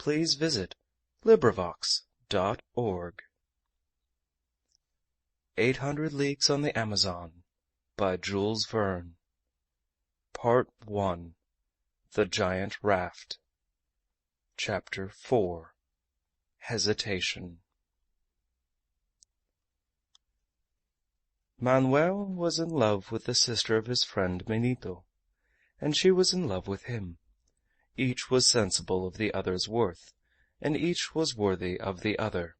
please visit LibriVox.org. 800 Leagues on the Amazon by Jules Verne. Part 1. The Giant Raft. Chapter 4. Hesitation. Manuel was in love with the sister of his friend Benito, and she was in love with him. Each was sensible of the other's worth, and each was worthy of the other.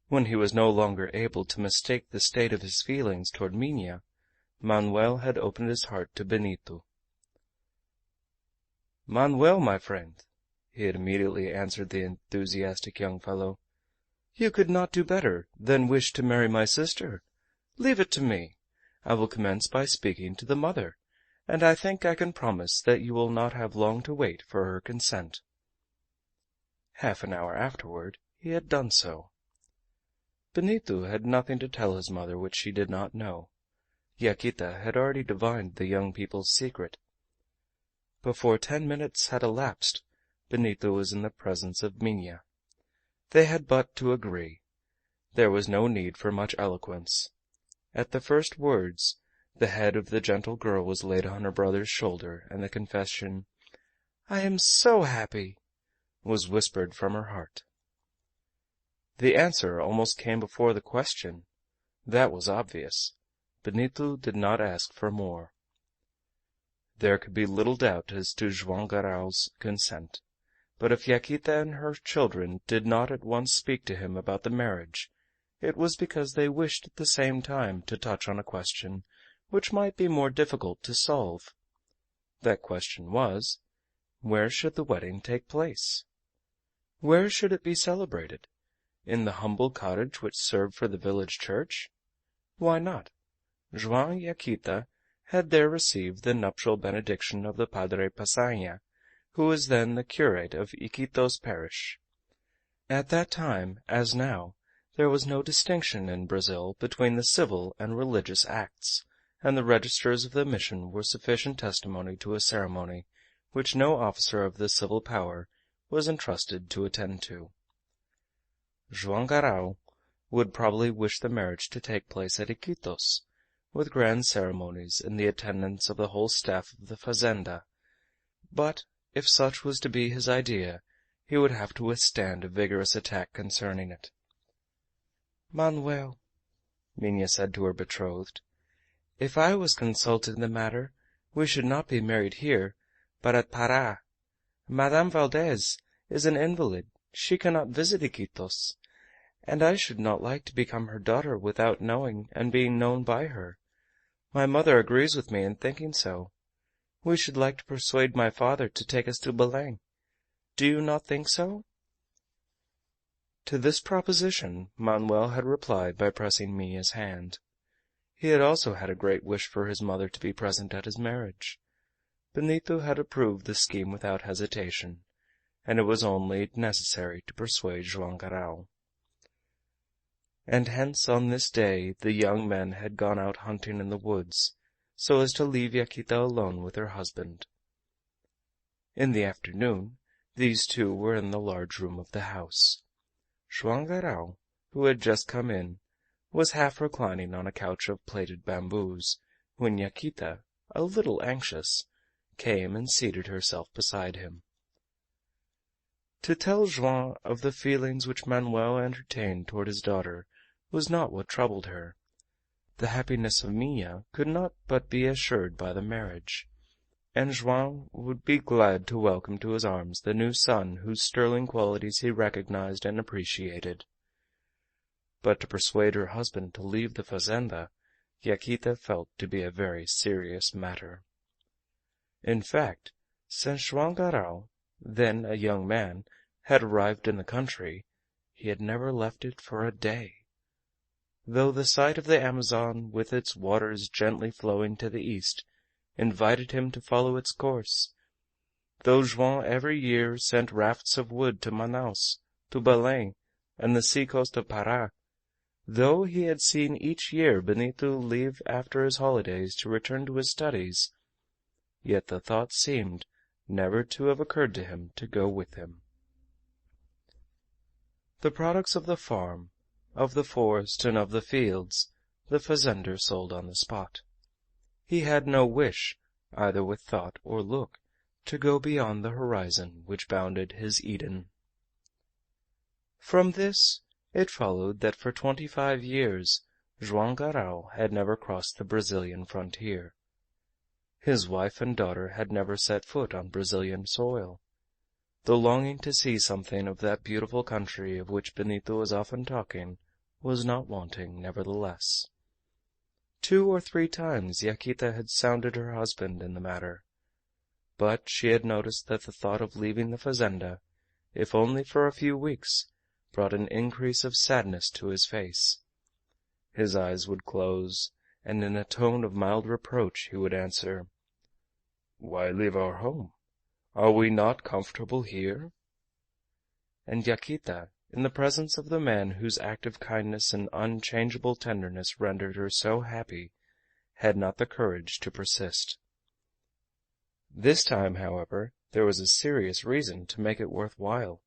When he was no longer able to mistake the state of his feelings toward Minha, Manuel had opened his heart to Benito. "Manuel, my friend," he had immediately answered the enthusiastic young fellow, "you could not do better than wish to marry my sister. Leave it to me. I will commence by speaking to the mother, and I think I can promise that you will not have long to wait for her consent." Half an hour afterward he had done so. Benito had nothing to tell his mother which she did not know. Yaquita had already divined the young people's secret. Before 10 minutes had elapsed, Benito was in the presence of Minha. They had but to agree. There was no need for much eloquence. At the first words, the head of the gentle girl was laid on her brother's shoulder, and the confession, "I am so happy," was whispered from her heart. The answer almost came before the question. That was obvious. Benito did not ask for more. There could be little doubt as to Joam Garral's consent, but if Yaquita and her children did not at once speak to him about the marriage, it was because they wished at the same time to touch on a question which might be more difficult to solve. That question was, where should the wedding take place? Where should it be celebrated? In the humble cottage which served for the village church? Why not? Joam and Yaquita had there received the nuptial benediction of the Padre Passanha, who was then the curate of Iquitos parish. At that time, as now, there was no distinction in Brazil between the civil and religious acts, and the registers of the mission were sufficient testimony to a ceremony which no officer of the civil power was entrusted to attend to. Joam Garral would probably wish the marriage to take place at Iquitos, with grand ceremonies and the attendance of the whole staff of the fazenda, but if such was to be his idea, he would have to withstand a vigorous attack concerning it. "Manuel," Minha said to her betrothed, "if I was consulted in the matter, we should not be married here, but at Pará. Madame Valdez is an invalid; she cannot visit Iquitos, and I should not like to become her daughter without knowing and being known by her. My mother agrees with me in thinking so. We should like to persuade my father to take us to Belem. Do you not think so?" To this proposition Manuel had replied by pressing Minha's hand. He had also had a great wish for his mother to be present at his marriage. Benito had approved the scheme without hesitation, and it was only necessary to persuade Joam Garral. And hence on this day the young men had gone out hunting in the woods, so as to leave Yaquita alone with her husband. In the afternoon these two were in the large room of the house. Joam Garral, who had just come in, was half reclining on a couch of plaited bamboos, when Yaquita, a little anxious, came and seated herself beside him. To tell Joam of the feelings which Manuel entertained toward his daughter was not what troubled her. The happiness of Minha could not but be assured by the marriage, and Joam would be glad to welcome to his arms the new son whose sterling qualities he recognized and appreciated. But to persuade her husband to leave the fazenda, Yaquita felt to be a very serious matter. In fact, since Joam Garral, then a young man, had arrived in the country, he had never left it for a day. Though the sight of the Amazon, with its waters gently flowing to the east, invited him to follow its course, though Joam every year sent rafts of wood to Manaus, to Belem, and the sea-coast of Pará, though he had seen each year Benito leave after his holidays to return to his studies, yet the thought seemed never to have occurred to him to go with him. The products of the farm, of the forest, and of the fields, the fazender sold on the spot. He had no wish, either with thought or look, to go beyond the horizon which bounded his Eden. From this it followed that for 25 years Joam Garral had never crossed the Brazilian frontier. His wife and daughter had never set foot on Brazilian soil. The longing to see something of that beautiful country of which Benito was often talking was not wanting, nevertheless. 2 or 3 times Yaquita had sounded her husband in the matter, but she had noticed that the thought of leaving the fazenda, if only for a few weeks, brought an increase of sadness to his face. His eyes would close, and in a tone of mild reproach he would answer, "Why leave our home? Are we not comfortable here?" And Yaquita, in the presence of the man whose active kindness and unchangeable tenderness rendered her so happy, had not the courage to persist. This time, however, there was a serious reason to make it worth while.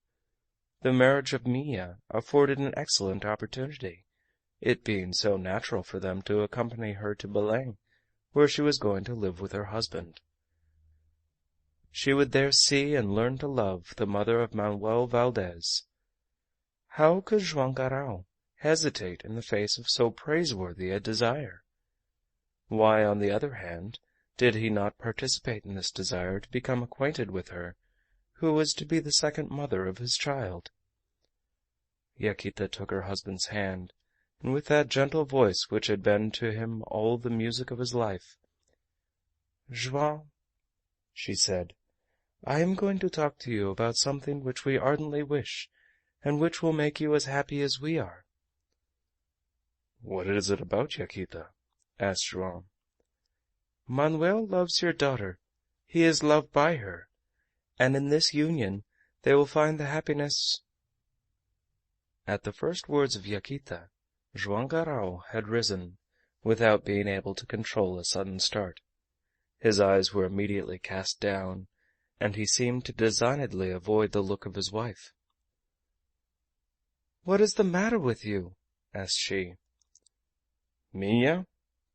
The marriage of Minha afforded an excellent opportunity, it being so natural for them to accompany her to Belem, where she was going to live with her husband. She would there see and learn to love the mother of Manuel Valdez. How could Joam Garral hesitate in the face of so praiseworthy a desire? Why, on the other hand, did he not participate in this desire to become acquainted with her, who was to be the second mother of his child? Yaquita took her husband's hand, and with that gentle voice which had been to him all the music of his life, "Joam," she said, "I am going to talk to you about something which we ardently wish, and which will make you as happy as we are." "What is it about, Yaquita?" asked Joam. "Manuel loves your daughter. He is loved by her, and in this union they will find the happiness—" At the first words of Yaquita, Joam Garral had risen, without being able to control a sudden start. His eyes were immediately cast down, and he seemed to designedly avoid the look of his wife. "What is the matter with you?" asked she. "Minha?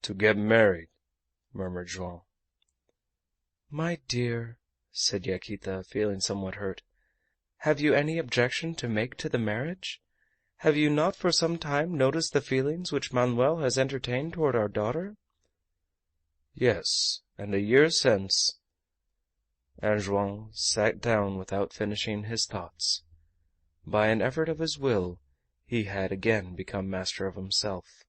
To get married," murmured Joam. "My dear," said Yaquita, feeling somewhat hurt, "have you any objection to make to the marriage? Have you not for some time noticed the feelings which Manuel has entertained toward our daughter?" "Yes, and a year since—" And Joam sat down without finishing his thoughts. By an effort of his will he had again become master of himself.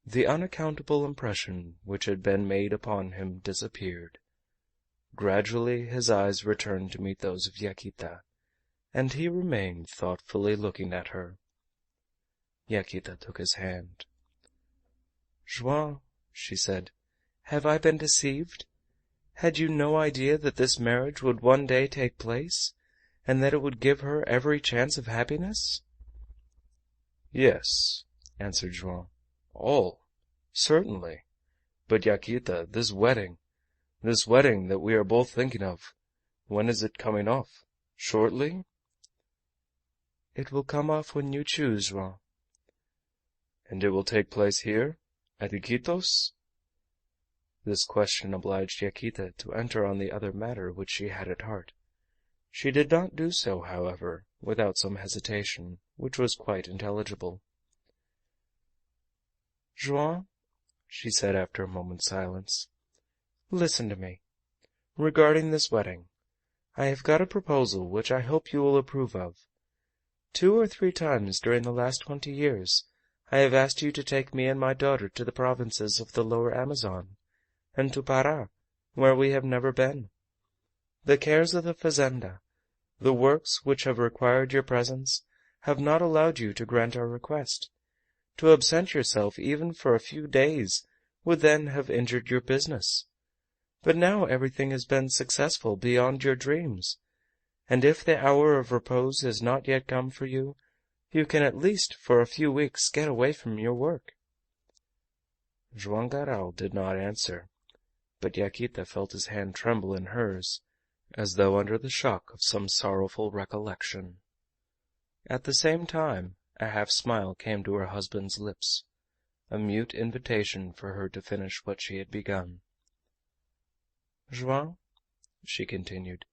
The unaccountable impression which had been made upon him disappeared. Gradually his eyes returned to meet those of Yaquita, and he remained thoughtfully looking at her. Yaquita took his hand. "Joam," she said, "have I been deceived? Had you no idea that this marriage would one day take place, and that it would give her every chance of happiness?" "Yes," answered Joam, "all, certainly. But, Yaquita, this wedding that we are both thinking of, when is it coming off? Shortly?" "It will come off when you choose, Joam." "And it will take place here, at Iquitos?" This question obliged Yaquita to enter on the other matter which she had at heart. She did not do so, however, without some hesitation, which was quite intelligible. "Joam," she said after a moment's silence, "listen to me. Regarding this wedding, I have got a proposal which I hope you will approve of. 2 or 3 times during the last 20 years I have asked you to take me and my daughter to the provinces of the lower Amazon, and to Pará, where we have never been. The cares of the fazenda, the works which have required your presence, have not allowed you to grant our request. To absent yourself even for a few days would then have injured your business. But now everything has been successful beyond your dreams, and if the hour of repose has not yet come for you, you can at least for a few weeks get away from your work." Joam Garral did not answer, but Yaquita felt his hand tremble in hers, as though under the shock of some sorrowful recollection. At the same time a half smile came to her husband's lips, a mute invitation for her to finish what she had begun. "Joam," she continued,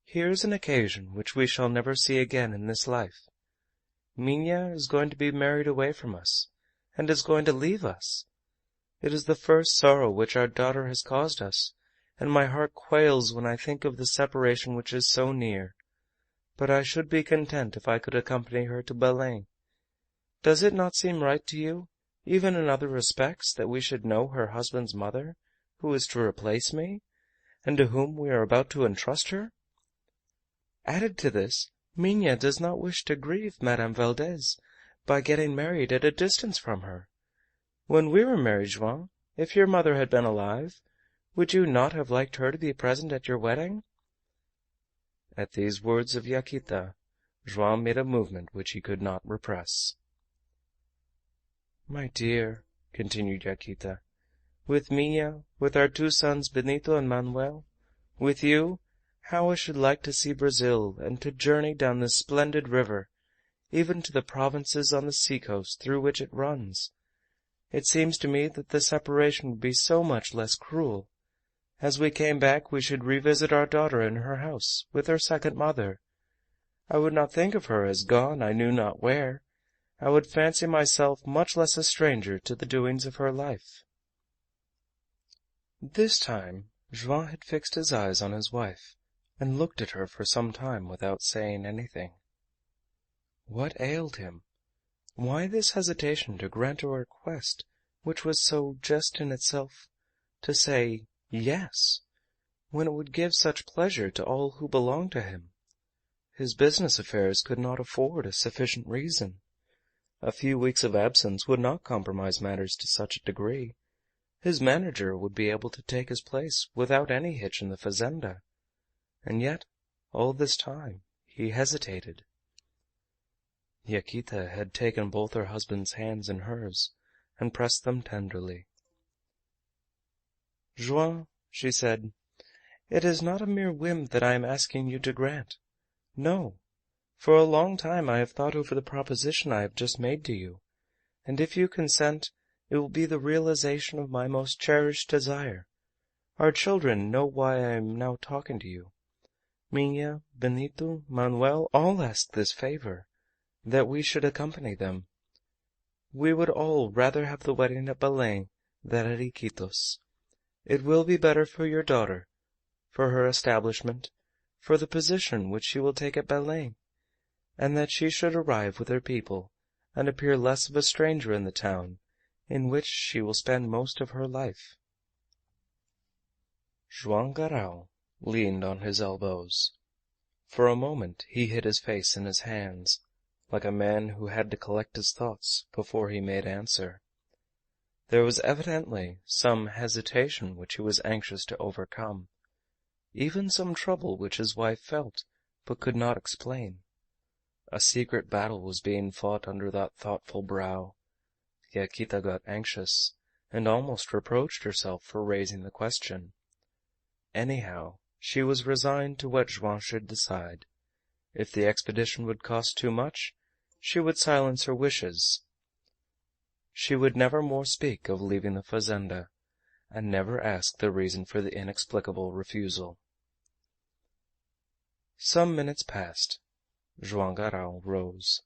"here is an occasion which we shall never see again in this life. Minha is going to be married away from us, and is going to leave us. It is the first sorrow which our daughter has caused us, and my heart quails when I think of the separation which is so near. But I should be content if I could accompany her to Belem. Does it not seem right to you, even in other respects, that we should know her husband's mother, who is to replace me, and to whom we are about to entrust her? Added to this, Minha does not wish to grieve Madame Valdez by getting married at a distance from her. When we were married, Joam, if your mother had been alive, would you not have liked her to be present at your wedding?" At these words of Yaquita, Joam made a movement which he could not repress. "My dear," continued Yaquita, "with Minha, with our two sons Benito and Manuel, with you, how I should like to see Brazil, and to journey down this splendid river, even to the provinces on the sea-coast through which it runs. It seems to me that the separation would be so much less cruel. As we came back we should revisit our daughter in her house, with her second mother. I would not think of her as gone I knew not where. I would fancy myself much less a stranger to the doings of her life." This time Joam had fixed his eyes on his wife, and looked at her for some time without saying anything. What ailed him? Why this hesitation to grant a request which was so just in itself, to say "yes," when it would give such pleasure to all who belonged to him? His business affairs could not afford a sufficient reason. A few weeks of absence would not compromise matters to such a degree. His manager would be able to take his place without any hitch in the fazenda. And yet, all this time, he hesitated. Yaquita had taken both her husband's hands in hers, and pressed them tenderly. "Joam," she said, "it is not a mere whim that I am asking you to grant. No. For a long time I have thought over the proposition I have just made to you, and if you consent, it will be the realization of my most cherished desire. Our children know why I am now talking to you. Minha, Benito, Manuel, all ask this favor, that we should accompany them. We would all rather have the wedding at Belem than at Iquitos. It will be better for your daughter, for her establishment, for the position which she will take at Belem, and that she should arrive with her people, and appear less of a stranger in the town, in which she will spend most of her life." Joam Garral leaned on his elbows. For a moment he hid his face in his hands, like a man who had to collect his thoughts before he made answer. There was evidently some hesitation which he was anxious to overcome, even some trouble which his wife felt, but could not explain. A secret battle was being fought under that thoughtful brow. Yaquita got anxious, and almost reproached herself for raising the question. Anyhow, she was resigned to what Joam should decide. If the expedition would cost too much, she would silence her wishes. She would never more speak of leaving the fazenda, and never ask the reason for the inexplicable refusal. Some minutes passed. Joam Garral rose.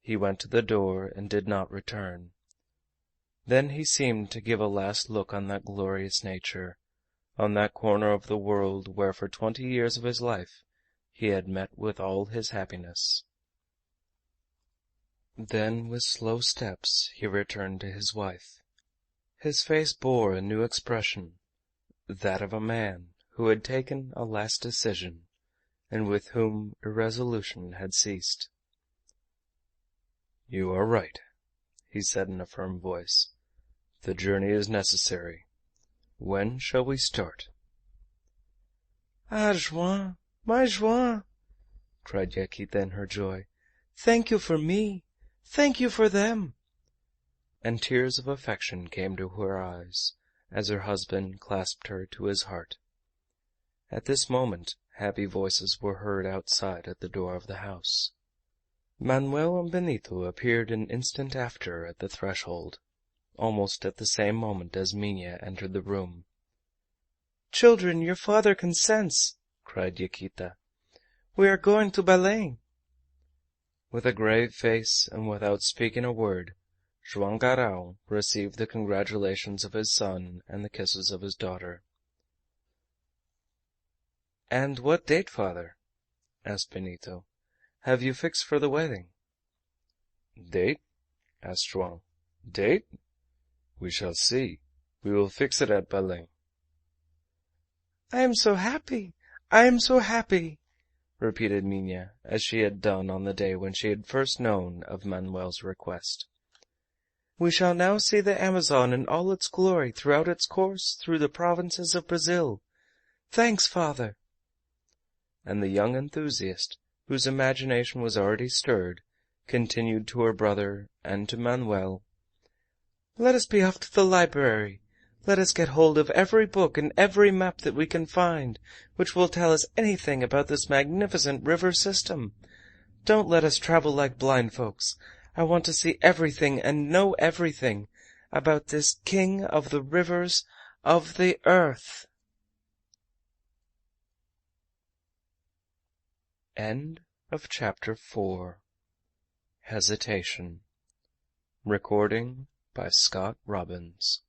He went to the door and did not return. Then he seemed to give a last look on that glorious nature, on that corner of the world where for 20 years of his life he had met with all his happiness. Then with slow steps he returned to his wife. His face bore a new expression, that of a man who had taken a last decision, and with whom irresolution had ceased. "You are right," he said in a firm voice. "The journey is necessary. When shall we start?" "Ah, Joam, my Joam!" cried Yaquita in her joy. "Thank you for me! Thank you for them!" And tears of affection came to her eyes as her husband clasped her to his heart. At this moment happy voices were heard outside at the door of the house. Manuel and Benito appeared an instant after at the threshold, almost at the same moment as Minha entered the room. "Children, your father consents!" cried Yaquita. "We are going to Belem." With a grave face and without speaking a word, Joam Garral received the congratulations of his son and the kisses of his daughter. "And what date, father?" asked Benito. "Have you fixed for the wedding?" "Date?" asked Joam. "Date? We shall see. We will fix it at Belem." "I am so happy! I am so happy!" repeated Minha, as she had done on the day when she had first known of Manuel's request. "We shall now see the Amazon in all its glory throughout its course through the provinces of Brazil. Thanks, father!" And the young enthusiast, whose imagination was already stirred, continued to her brother and to Manuel: "Let us be off to the library. Let us get hold of every book and every map that we can find, which will tell us anything about this magnificent river system. Don't let us travel like blind folks. I want to see everything and know everything about this King of the Rivers of the Earth." End of Chapter 4. Hesitation. Recording by Scott Robbins.